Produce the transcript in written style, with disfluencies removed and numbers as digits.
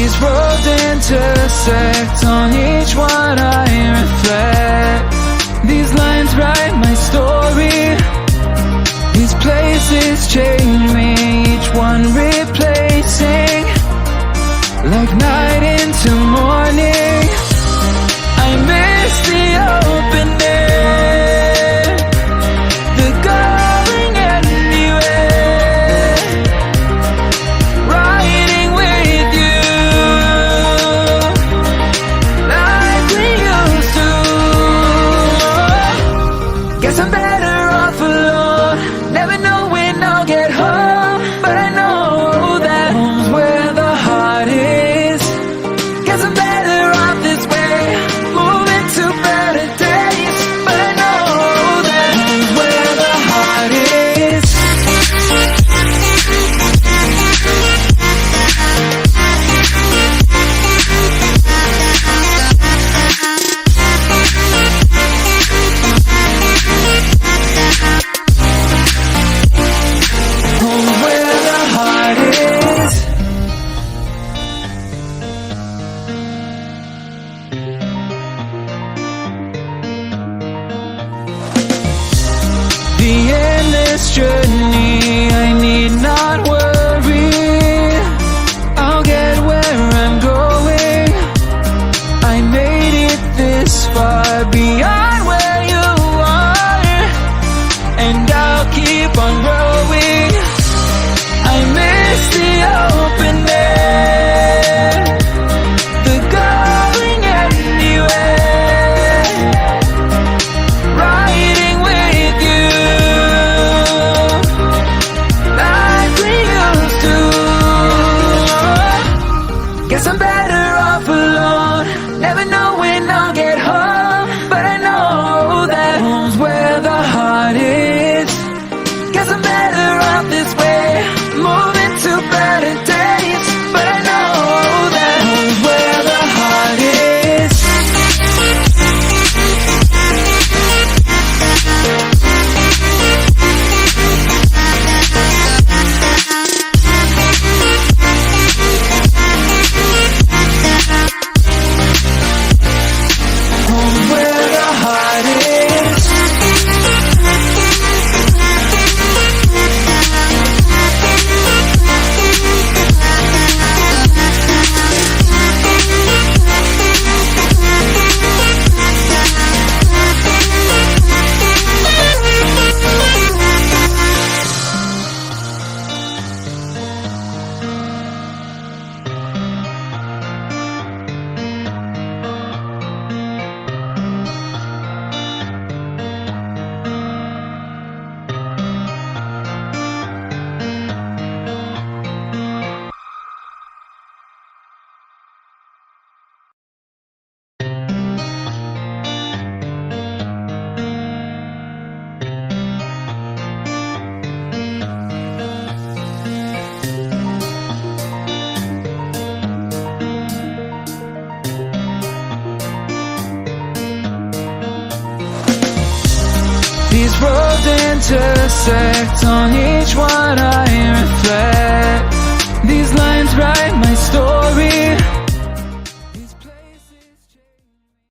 These roads intersect, on each one I reflect. These lines write my story. These places change me, each one replacing, like night into morning. I miss the open air, the going anywhere, riding with you like we used to. Guess I'm better off alone, never know when I'll get home, but I know that home's where the heart is. Guess I'm better off this way, moving to better days, but I know that home's where the heart is. Home's where the heart is. The endless journey, I need not worry. I'll get where I'm going. I made it this far, beyond where you are, and I'll keep on growing. I miss the open air, the going anywhere, riding with you like we used to. Guess I'm better off alone, never know when I'll get home, but I know that home's where the heart is. Guess I'm better off this way, moving to better days, but I know that home's where the heart is. Home's where the heart is. These roads intersect, on each one